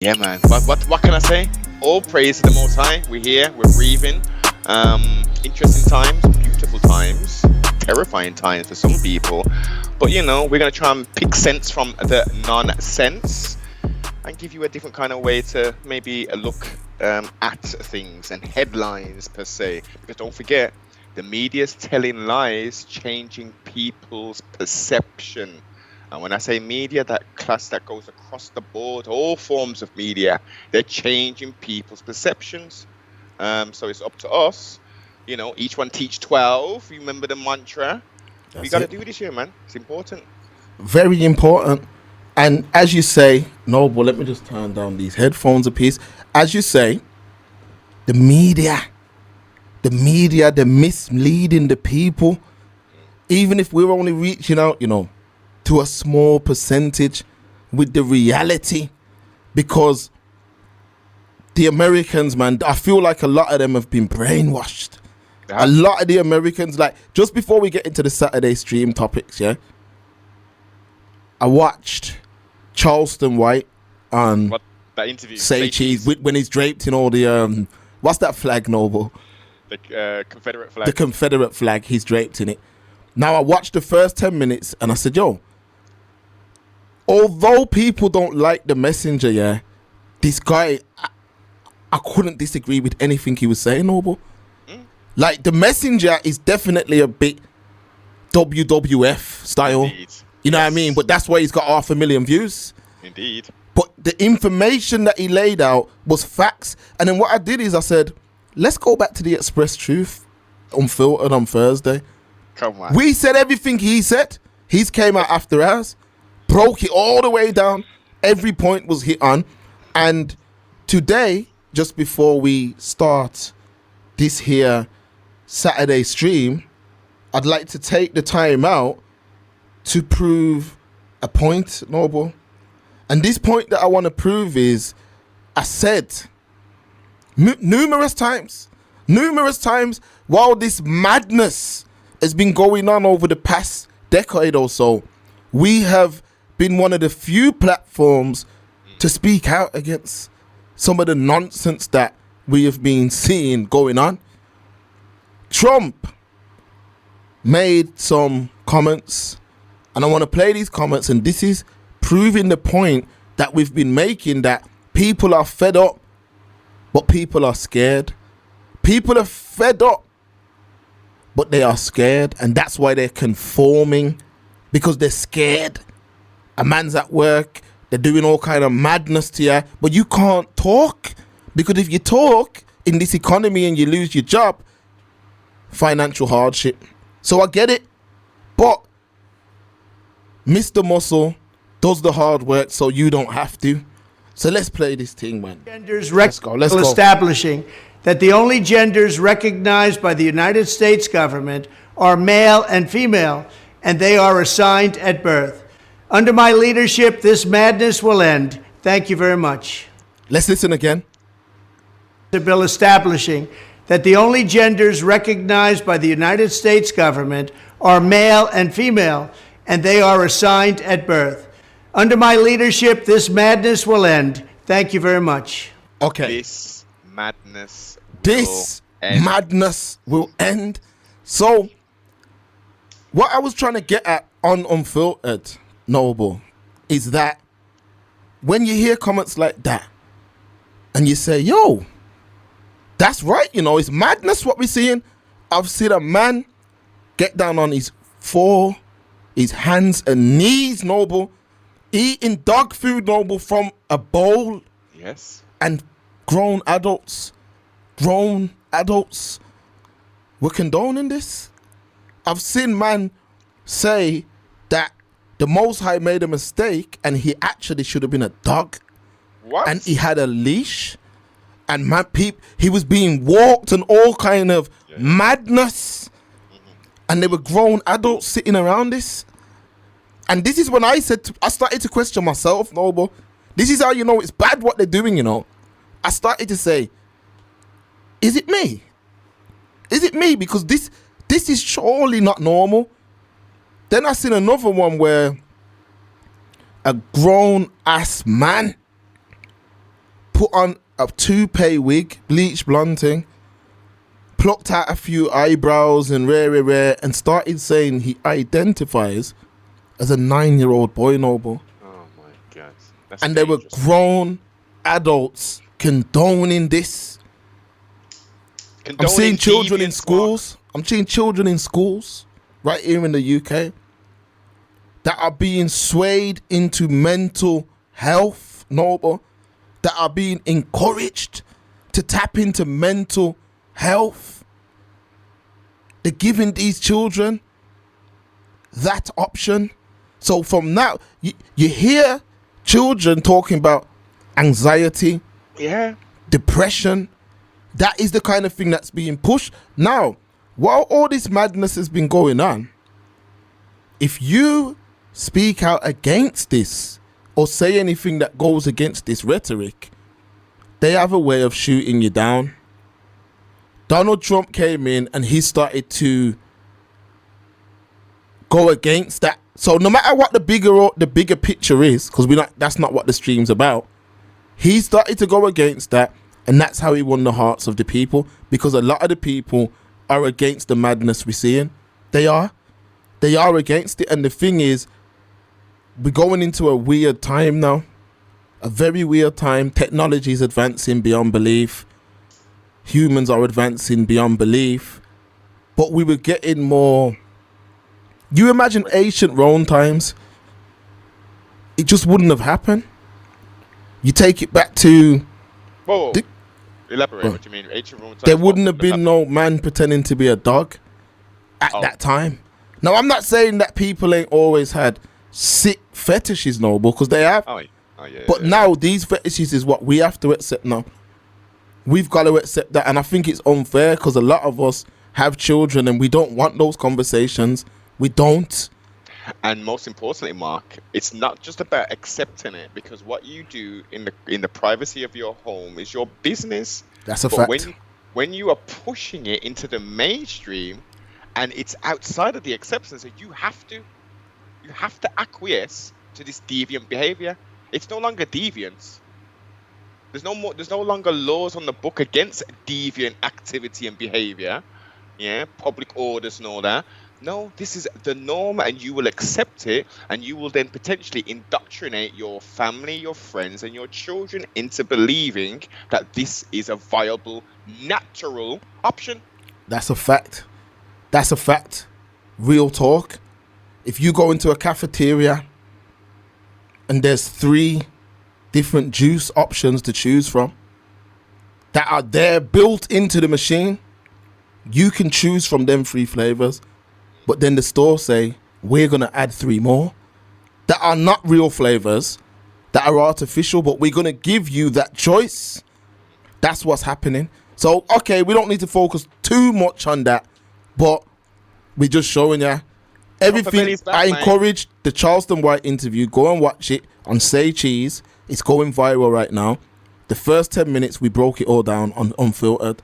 Yeah, man. What can I say? All praise to the Most High. We're here. We're breathing. Interesting times, beautiful times, terrifying times for some people. But we're gonna try and pick sense from the nonsense and give you a different kind of way to maybe look at things and headlines per se. Because don't forget, the media's telling lies, changing people's perception. And when I say media, that class that goes across the board, all forms of media, they're changing people's perceptions. So it's up to us. Each one teach 12. You remember the mantra? We That's got to it. do this here, man. It's important. Very important. And as you say, Noble, let me just turn down these headphones a piece. As you say, the media, they're misleading the people. Even if we're only reaching out, to a small percentage with the reality, because the Americans, man, I feel like a lot of them have been brainwashed. A lot of the Americans, like, just before we get into the Saturday stream topics, yeah, I watched Charleston White on What that interview? Say Cheese when he's draped in all the what's that flag, Noble? The Confederate flag. The Confederate flag. He's draped in it. Now I watched the first 10 minutes and I said, yo, although people don't like the messenger, yeah, this guy, I couldn't disagree with anything he was saying, Noble. Like, the messenger is definitely a bit WWF style. Indeed. You know what I Yes. mean? But that's why he's got 500,000 views. Indeed. But the information that he laid out was facts. And then what I did is I said, let's go back to the Express Truth Unfiltered on Thursday. Come on. We said everything he said. He's came out after us, broke it all the way down. Every point was hit on. And today, just before we start this here Saturday stream, I'd like to take the time out to prove a point, Noble. And this point that I want to prove is, I said numerous times, while this madness has been going on over the past decade or so, we have been one of the few platforms to speak out against some of the nonsense that we have been seeing going on. Trump made some comments, and I want to play these comments, and this is proving the point that we've been making, that people are fed up, but people are scared. People are fed up, but they are scared, and that's why they're conforming, because they're scared. A man's at work, they're doing all kind of madness to you, but you can't talk, because if you talk in this economy and you lose your job, financial hardship. So I get it, but Mr. Muscle does the hard work so you don't have to. So let's play this thing, man. Let's go. Establishing that the only genders recognized by the United States government are male and female, and they are assigned at birth. Under my leadership, this madness will end. Thank you very much. Let's listen again. The bill establishing that the only genders recognized by the United States government are male and female, and they are assigned at birth. Under my leadership, this madness will end. Thank you very much. Okay. This madness. This will end. madness will end. So, what I was trying to get at on Unfiltered, Noble, is that when you hear comments like that, and you say, yo, that's right, it's madness what we're seeing. I've seen a man get down on his hands and knees, Noble, eating dog food, Noble, from a bowl. Yes. And grown adults were condoning this. I've seen man say that the Most High made a mistake and he actually should have been a dog. What? And he had a leash, and he was being walked and all kind of madness. And there were grown adults sitting around this. And this is when I started to question myself, Noble. This is how you know it's bad what they're doing, I started to say, is it me? Is it me? Because this is surely not normal. Then I seen another one where a grown ass man put on a toupee wig, bleach blonde thing, plucked out a few eyebrows and rare, and started saying he identifies as a 9-year-old boy, Noble. Oh my God. That's And there were dangerous. grown adults condoning this. I'm Condoning seeing children in deviance, schools. I'm seeing children in schools right here in the UK that are being swayed into mental health, Noble, that are being encouraged to tap into mental health. They're giving these children that option. So from now, you hear children talking about anxiety, Mark. Yeah. depression. That is the kind of thing that's being pushed. Now, while all this madness has been going on, if you speak out against this or say anything that goes against this rhetoric, they have a way of shooting you down. Donald Trump came in and he started to go against that. So no matter what the bigger picture is, because that's not what the stream's about, he started to go against that, and that's how he won the hearts of the people, because a lot of the people are against the madness we're seeing. They are against it. And the thing is, we're going into a weird time now, a very weird time. Technology is advancing beyond belief. Humans are advancing beyond belief. But we were getting more. You imagine ancient Rome times, it just wouldn't have happened. You take it back to, Whoa. The- Elaborate Well, what you mean. Ancient Roman there times, wouldn't what have been no man pretending to be a dog at Oh. that time. Now, I'm not saying that people ain't always had sick fetishes, Noble, because they have. Oh, yeah. Oh, yeah. But yeah. now these fetishes is what we have to accept now. We've got to accept that. And I think it's unfair because a lot of us have children and we don't want those conversations. We don't. And most importantly, Mark, it's not just about accepting it, because what you do in the privacy of your home is your business. That's a But fact. when you are pushing it into the mainstream and it's outside of the acceptance, you have to acquiesce to this deviant behavior. It's no longer deviance. There's no longer laws on the book against deviant activity and behavior. Yeah, public orders and all that. No, this is the norm, and you will accept it, and you will then potentially indoctrinate your family, your friends, and your children into believing that this is a viable, natural option. That's a fact. That's a fact. Real talk. If you go into a cafeteria and there's 3 different juice options to choose from that are there built into the machine, you can choose from them 3 flavors. But then the store say, we're going to add 3 more that are not real flavors, that are artificial, but we're going to give you that choice. That's what's happening. So, okay, we don't need to focus too much on that, but we're just showing you everything. Belly's back, I mate. encourage the Charleston White interview. Go and watch it on Say Cheese. It's going viral right now. The first 10 minutes, we broke it all down on Unfiltered.